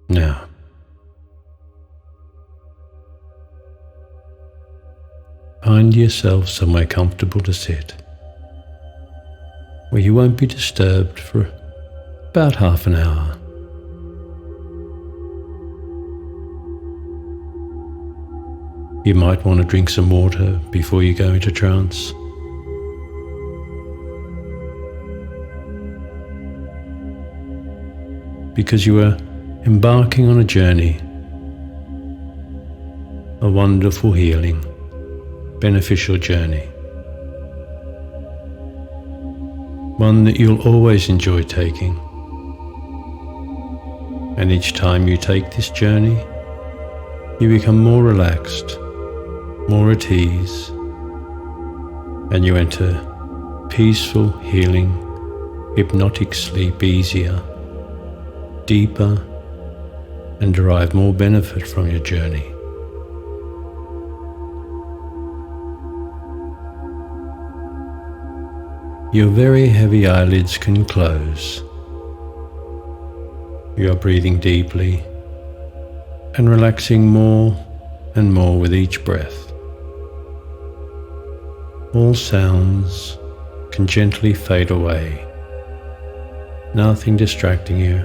Now, find yourself somewhere comfortable to sit, where you won't be disturbed for about half an hour. You might want to drink some water before you go into trance. Because you are embarking on a journey, a wonderful healing, beneficial journey. One that you'll always enjoy taking. And each time you take this journey, you become more relaxed, more at ease, and you enter peaceful, healing, hypnotic sleep easier, deeper, and derive more benefit from your journey. Your very heavy eyelids can close. You are breathing deeply and relaxing more and more with each breath. All sounds can gently fade away, nothing distracting you,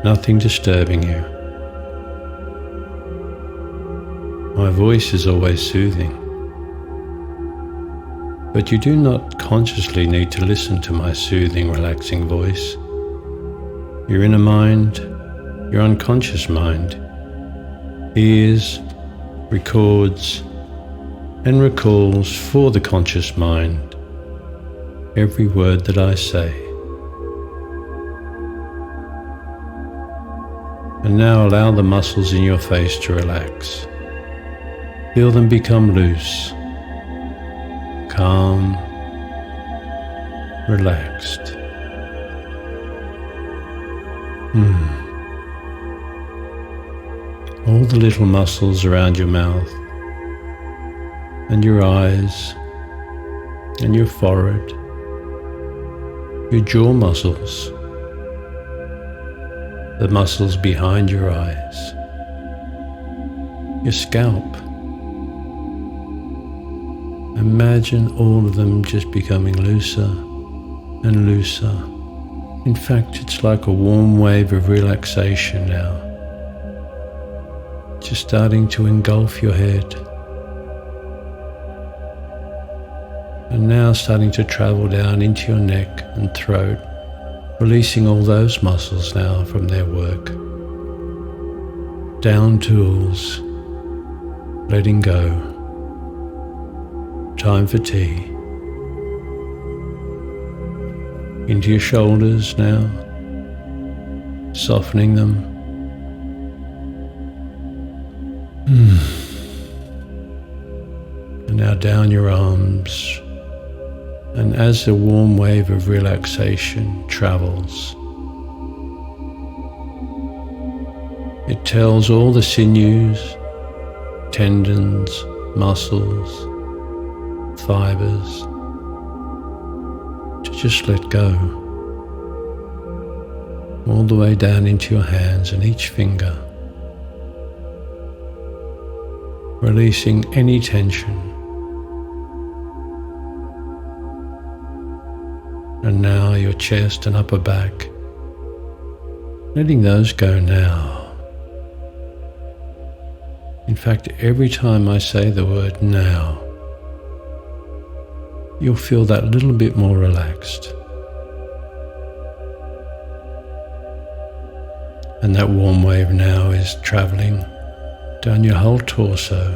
nothing disturbing you. My voice is always soothing, but you do not consciously need to listen to my soothing, relaxing voice. Your inner mind, your unconscious mind, hears, records, and recalls for the conscious mind every word that I say. And now allow the muscles in your face to relax. Feel them become loose, calm, relaxed. All the little muscles around your mouth and your eyes and your forehead, your jaw muscles, the muscles behind your eyes, your scalp. Imagine all of them just becoming looser and looser. In fact, it's like a warm wave of relaxation now, just starting to engulf your head. And now starting to travel down into your neck and throat, releasing all those muscles now from their work. Down tools, letting go. Time for tea. Into your shoulders now, softening them. And now down your arms. And as the warm wave of relaxation travels, it tells all the sinews, tendons, muscles, fibers to just let go, all the way down into your hands and each finger, releasing any tension. And now your chest and upper back, letting those go now. In fact, every time I say the word now, you'll feel that little bit more relaxed. And that warm wave now is traveling down your whole torso,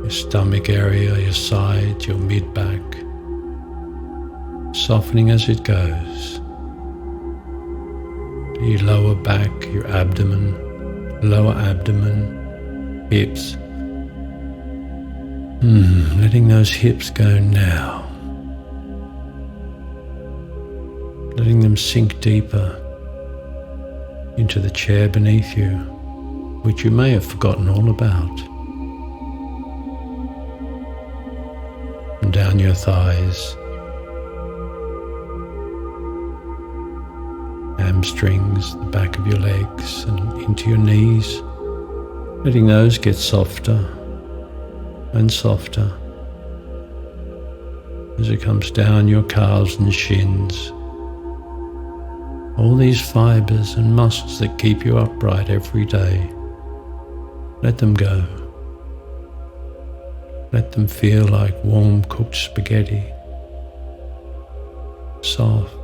your stomach area, your sides, your mid-back, softening as it goes. Your lower back, your abdomen, lower abdomen, hips. Letting those hips go now. Letting them sink deeper into the chair beneath you, which you may have forgotten all about. And down your thighs, hamstrings, the back of your legs, and into your knees, letting those get softer and softer as it comes down your calves and shins. All these fibers and muscles that keep you upright every day, let them go. Let them feel like warm cooked spaghetti, soft.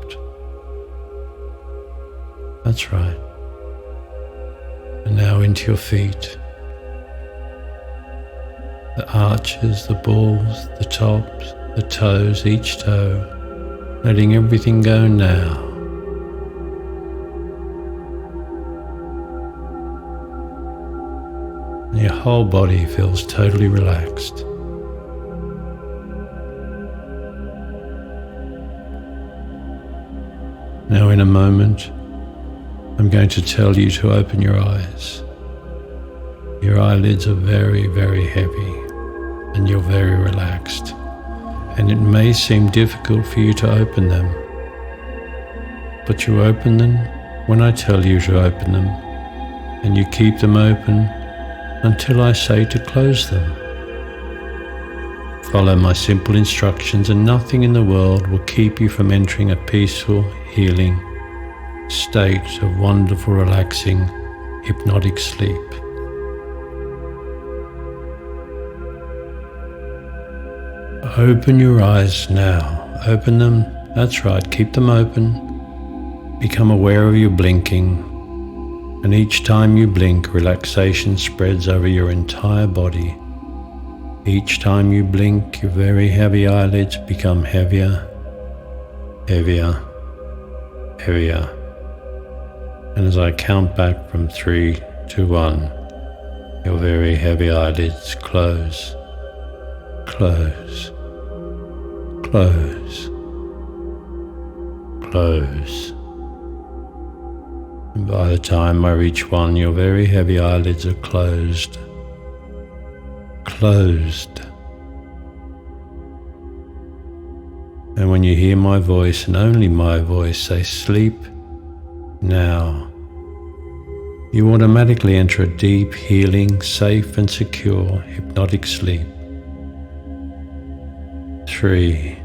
That's right. And now into your feet. The arches, the balls, the tops, the toes, each toe, letting everything go now. And your whole body feels totally relaxed. Now in a moment, I'm going to tell you to open your eyes. Your eyelids are very, very heavy and you're very relaxed. And it may seem difficult for you to open them, but you open them when I tell you to open them, and you keep them open until I say to close them. Follow my simple instructions and nothing in the world will keep you from entering a peaceful, healing state of wonderful, relaxing, hypnotic sleep. Open your eyes now. Open them. That's right. Keep them open. Become aware of your blinking. And each time you blink, relaxation spreads over your entire body. Each time you blink, your very heavy eyelids become heavier, heavier, heavier. And as I count back from 3 to 1, your very heavy eyelids close, close, close, close. And by the time I reach 1, your very heavy eyelids are closed, closed. And when you hear my voice and only my voice say sleep now, you automatically enter a deep, healing, safe and secure hypnotic sleep. 3.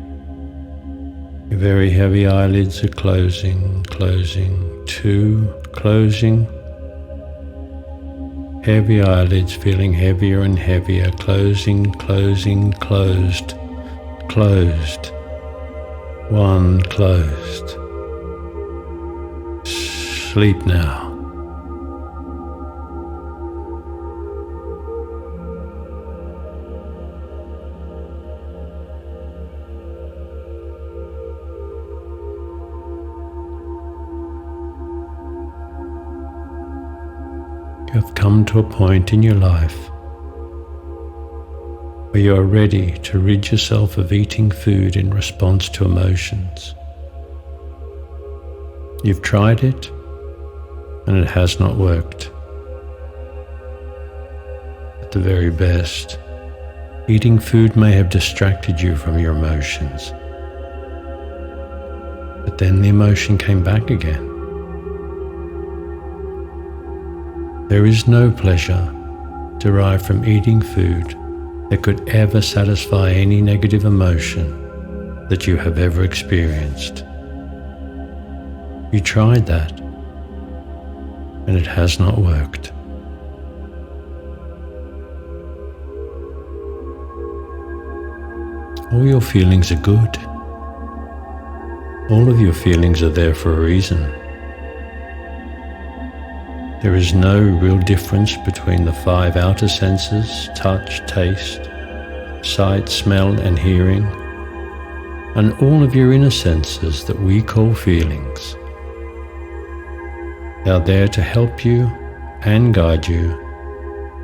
Your very heavy eyelids are closing, closing. 2. Closing. Heavy eyelids feeling heavier and heavier, closing, closing, closed, closed. 1. Closed. Sleep now. You have come to a point in your life where you are ready to rid yourself of eating food in response to emotions. You've tried it and it has not worked. At the very best, eating food may have distracted you from your emotions, but then the emotion came back again. There is no pleasure derived from eating food that could ever satisfy any negative emotion that you have ever experienced. You tried that, and it has not worked. All your feelings are good. All of your feelings are there for a reason. There is no real difference between the 5 outer senses, touch, taste, sight, smell, and hearing, and all of your inner senses that we call feelings. They are there to help you and guide you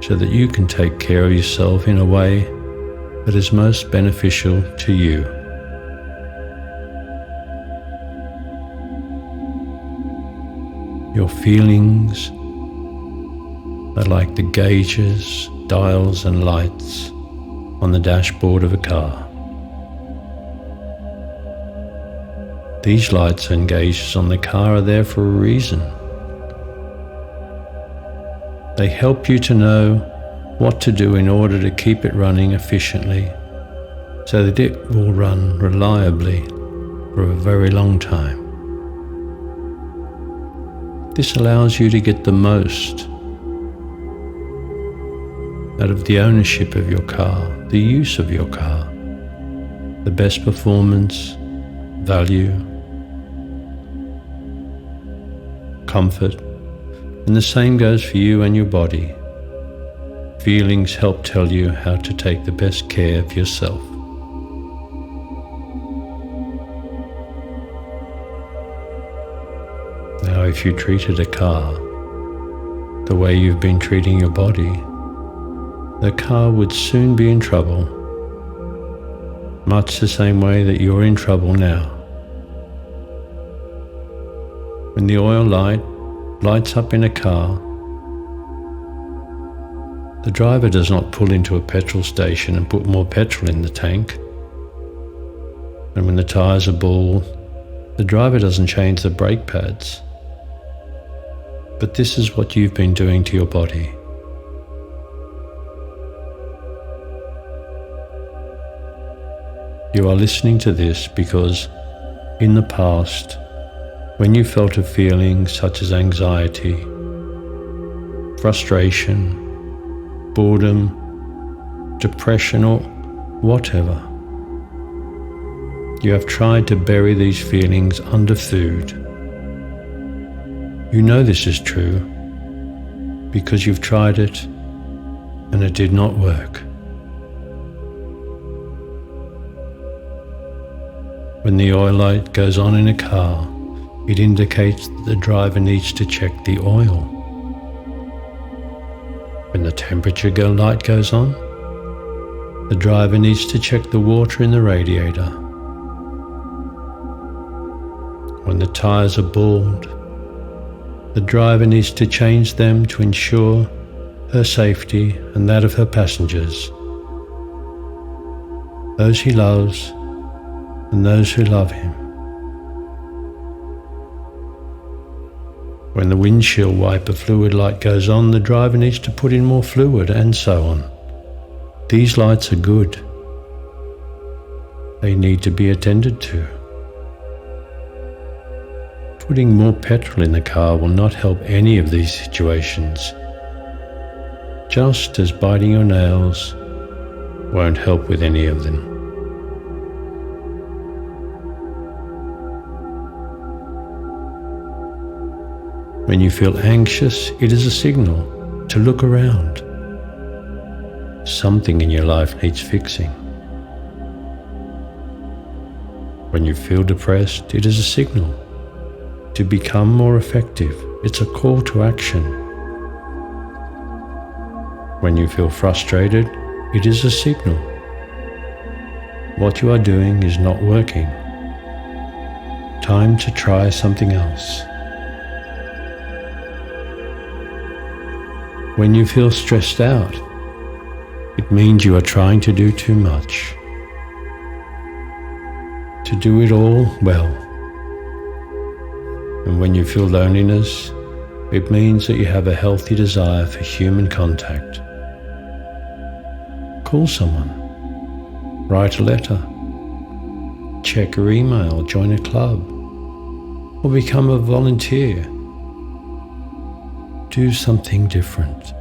so that you can take care of yourself in a way that is most beneficial to you. Your feelings are like the gauges, dials and lights on the dashboard of a car. These lights and gauges on the car are there for a reason. They help you to know what to do in order to keep it running efficiently so that it will run reliably for a very long time. This allows you to get the most out of the ownership of your car, the use of your car, the best performance, value, comfort, and the same goes for you and your body. Feelings help tell you how to take the best care of yourself. Now, if you treated a car the way you've been treating your body, the car would soon be in trouble, much the same way that you're in trouble now. When the oil light lights up in a car, the driver does not pull into a petrol station and put more petrol in the tank. And when the tyres are bald, the driver doesn't change the brake pads. But this is what you've been doing to your body. You are listening to this because in the past, when you felt a feeling such as anxiety, frustration, boredom, depression, or whatever, you have tried to bury these feelings under food. You know this is true because you've tried it and it did not work. When the oil light goes on in a car, it indicates that the driver needs to check the oil. When the temperature light goes on, the driver needs to check the water in the radiator. When the tyres are bald, the driver needs to change them to ensure her safety and that of her passengers, those he loves and those who love him. When the windshield wiper fluid light goes on, the driver needs to put in more fluid, and so on. These lights are good. They need to be attended to. Putting more petrol in the car will not help any of these situations, just as biting your nails won't help with any of them. When you feel anxious, it is a signal to look around. Something in your life needs fixing. When you feel depressed, it is a signal to become more effective. It's a call to action. When you feel frustrated, it is a signal. What you are doing is not working. Time to try something else. When you feel stressed out, it means you are trying to do too much. To do it all well. And when you feel loneliness, it means that you have a healthy desire for human contact. Call someone, write a letter, check your email, join a club, or become a volunteer. Do something different.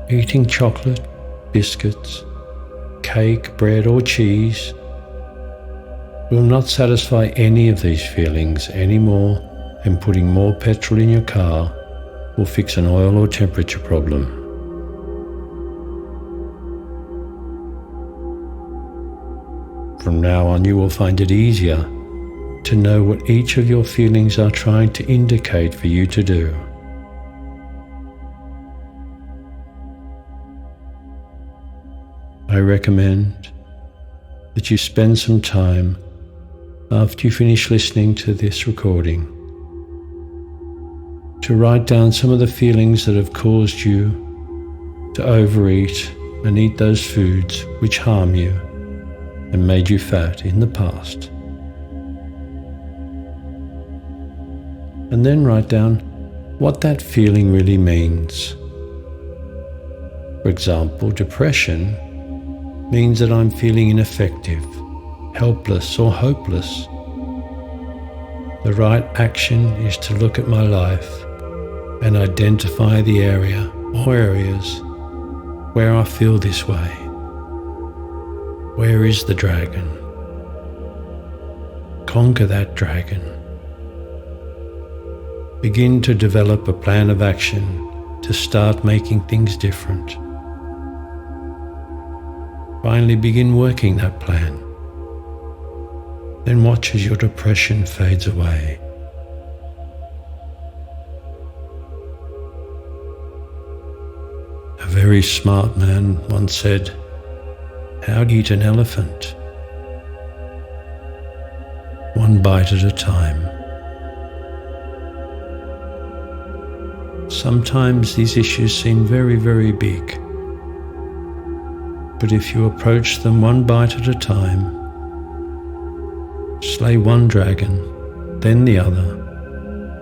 Eating chocolate, biscuits, cake, bread, or cheese will not satisfy any of these feelings any more than putting more petrol in your car will fix an oil or temperature problem. From now on, you will find it easier to know what each of your feelings are trying to indicate for you to do. I recommend that you spend some time after you finish listening to this recording to write down some of the feelings that have caused you to overeat and eat those foods which harm you and made you fat in the past. and then write down what that feeling really means. For example, depression means that I'm feeling ineffective, helpless, or hopeless. The right action is to look at my life and identify the area or areas where I feel this way. Where is the dragon? Conquer that dragon. Begin to develop a plan of action to start making things different. Finally, begin working that plan. Then watch as your depression fades away. A very smart man once said, "How to eat an elephant? One bite at a time." Sometimes these issues seem very, very big. But if you approach them one bite at a time, slay one dragon, then the other,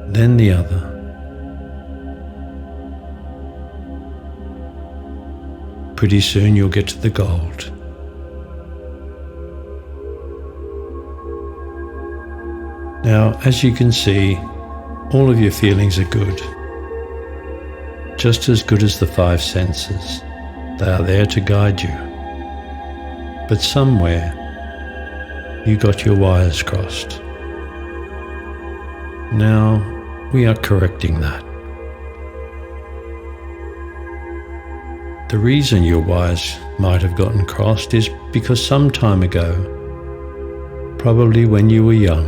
then the other, pretty soon you'll get to the gold. Now, as you can see, all of your feelings are good, just as good as the five senses. They are there to guide you. But somewhere, you got your wires crossed. Now, we are correcting that. The reason your wires might have gotten crossed is because some time ago, probably when you were young,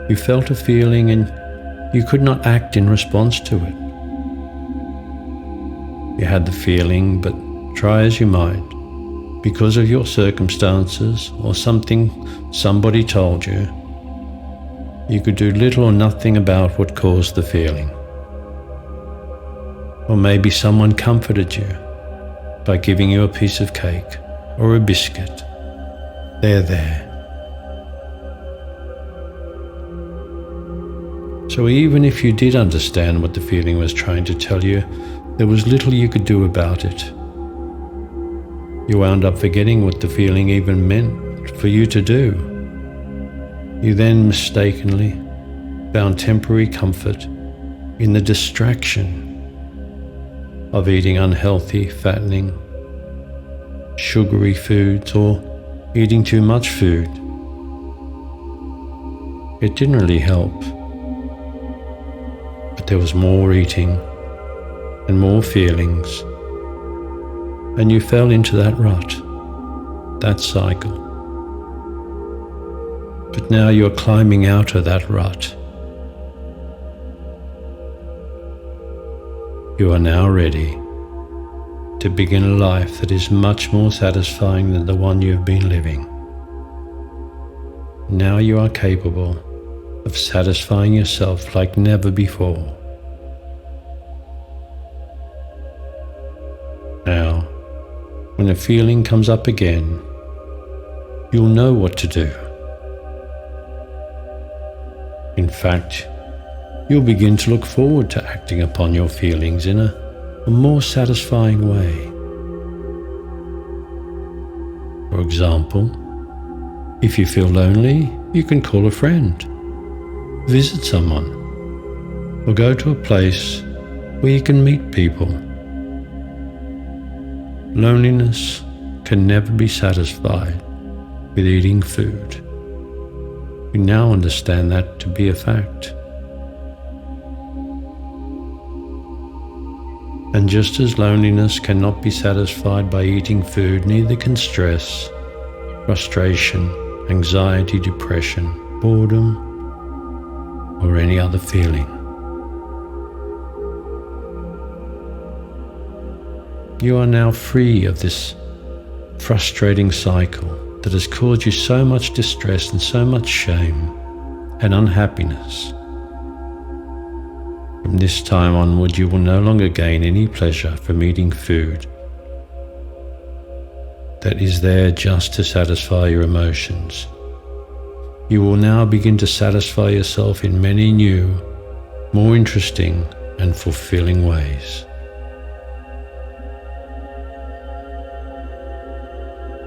you felt a feeling and you could not act in response to it. You had the feeling, but try as you might, because of your circumstances or something somebody told you, you could do little or nothing about what caused the feeling. Or maybe someone comforted you by giving you a piece of cake or a biscuit. They're there. So even if you did understand what the feeling was trying to tell you, there was little you could do about it. You wound up forgetting what the feeling even meant for you to do. You then mistakenly found temporary comfort in the distraction of eating unhealthy, fattening, sugary foods or eating too much food. It didn't really help, but there was more eating and more feelings, and you fell into that rut, that cycle. But now you're climbing out of that rut. You are now ready to begin a life that is much more satisfying than the one you've been living. Now you are capable of satisfying yourself like never before. Now, when a feeling comes up again, you'll know what to do. In fact, you'll begin to look forward to acting upon your feelings in a more satisfying way. For example, if you feel lonely, you can call a friend, visit someone, or go to a place where you can meet people. Loneliness can never be satisfied with eating food. You now understand that to be a fact. And just as loneliness cannot be satisfied by eating food, neither can stress, frustration, anxiety, depression, boredom, or any other feeling. You are now free of this frustrating cycle that has caused you so much distress and so much shame and unhappiness. From this time onward, you will no longer gain any pleasure from eating food that is there just to satisfy your emotions. You will now begin to satisfy yourself in many new, more interesting and fulfilling ways.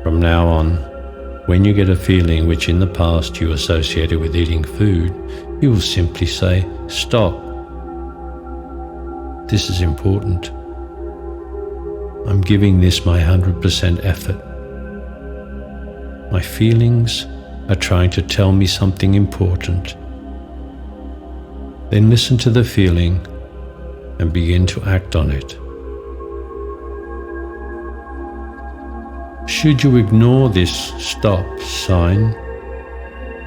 From now on, when you get a feeling which in the past you associated with eating food, you will simply say, "Stop. This is important. I'm giving this my 100% effort. My feelings are trying to tell me something important." Then listen to the feeling and begin to act on it. Should you ignore this stop sign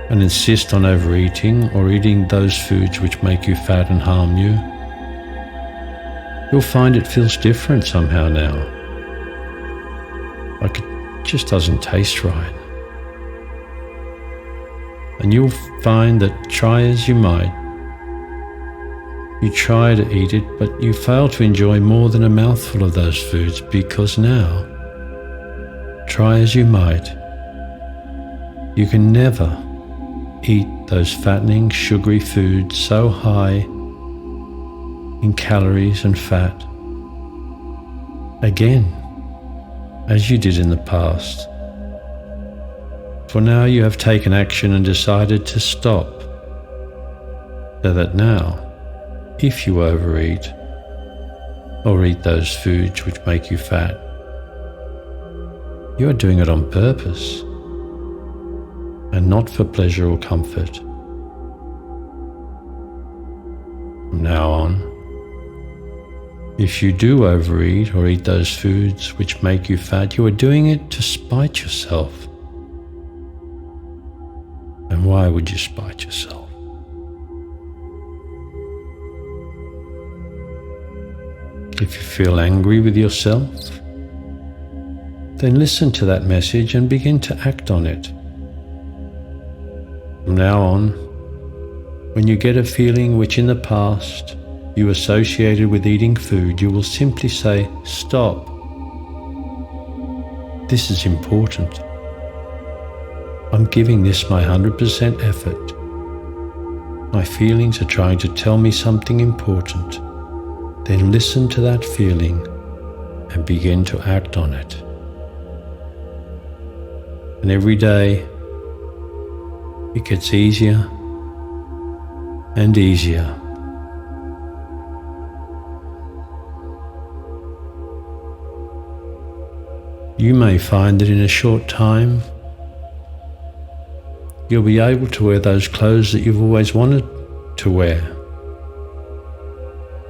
and insist on overeating or eating those foods which make you fat and harm you, you'll find it feels different somehow now. Like it just doesn't taste right. And you'll find that try as you might, you try to eat it, but you fail to enjoy more than a mouthful of those foods because now, try as you might, you can never eat those fattening, sugary foods so high in calories and fat again, as you did in the past. For now you have taken action and decided to stop, so that now, if you overeat or eat those foods which make you fat, you are doing it on purpose and not for pleasure or comfort. From now on, if you do overeat or eat those foods which make you fat, you are doing it to spite yourself. And why would you spite yourself? If you feel angry with yourself, then listen to that message and begin to act on it. From now on, when you get a feeling which in the past you associated with eating food, you will simply say, "Stop. This is important. I'm giving this my 100% effort. My feelings are trying to tell me something important." Then listen to that feeling and begin to act on it. And every day, it gets easier and easier. You may find that in a short time, you'll be able to wear those clothes that you've always wanted to wear.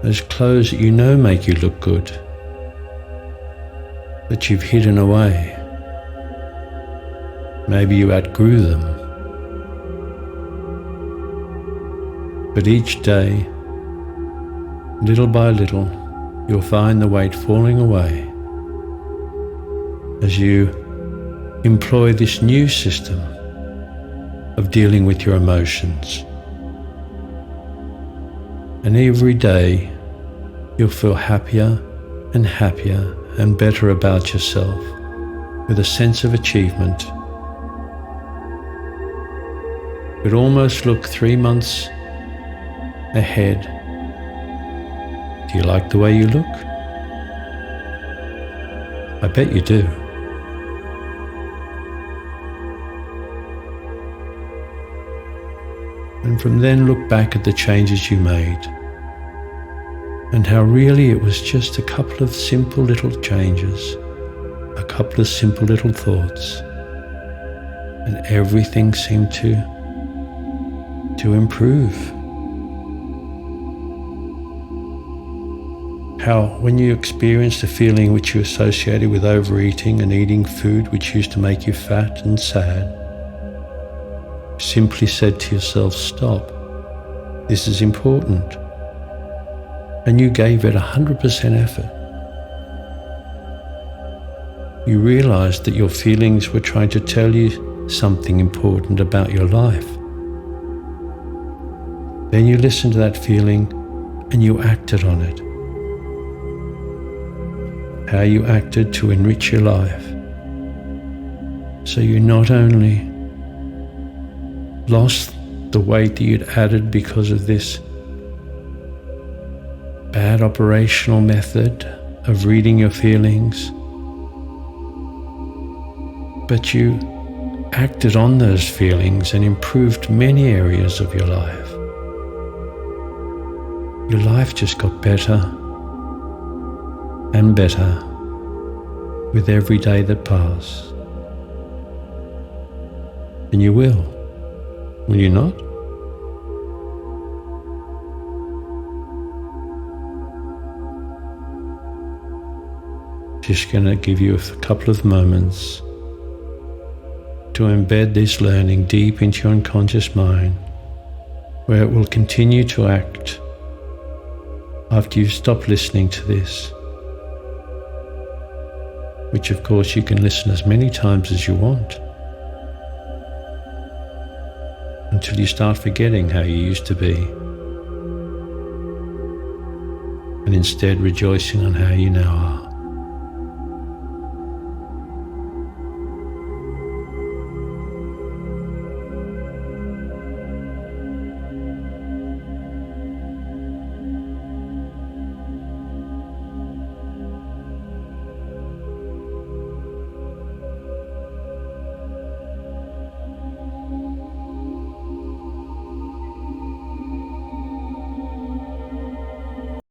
Those clothes that you know make you look good, that you've hidden away. Maybe you outgrew them. But each day, little by little, you'll find the weight falling away as you employ this new system of dealing with your emotions. And every day, you'll feel happier and happier and better about yourself, with a sense of achievement. You'd almost look 3 months ahead. Do you like the way you look? I bet you do. And from then look back at the changes you made and how really it was just a couple of simple little changes, a couple of simple little thoughts, and everything seemed to improve. How when you experienced a feeling which you associated with overeating and eating food which used to make you fat and sad, simply said to yourself, "Stop, this is important," and you gave it 100% effort. You realized that your feelings were trying to tell you something important about your life. Then you listened to that feeling and you acted on it. How you acted to enrich your life. So you not only lost the weight that you'd added because of this bad operational method of reading your feelings, but you acted on those feelings and improved many areas of your life. Your life just got better and better with every day that passed. And you will you not? Just going to give you a couple of moments to embed this learning deep into your unconscious mind, where it will continue to act after you stop listening to this, which of course you can listen as many times as you want, until you start forgetting how you used to be, and instead rejoicing on how you now are.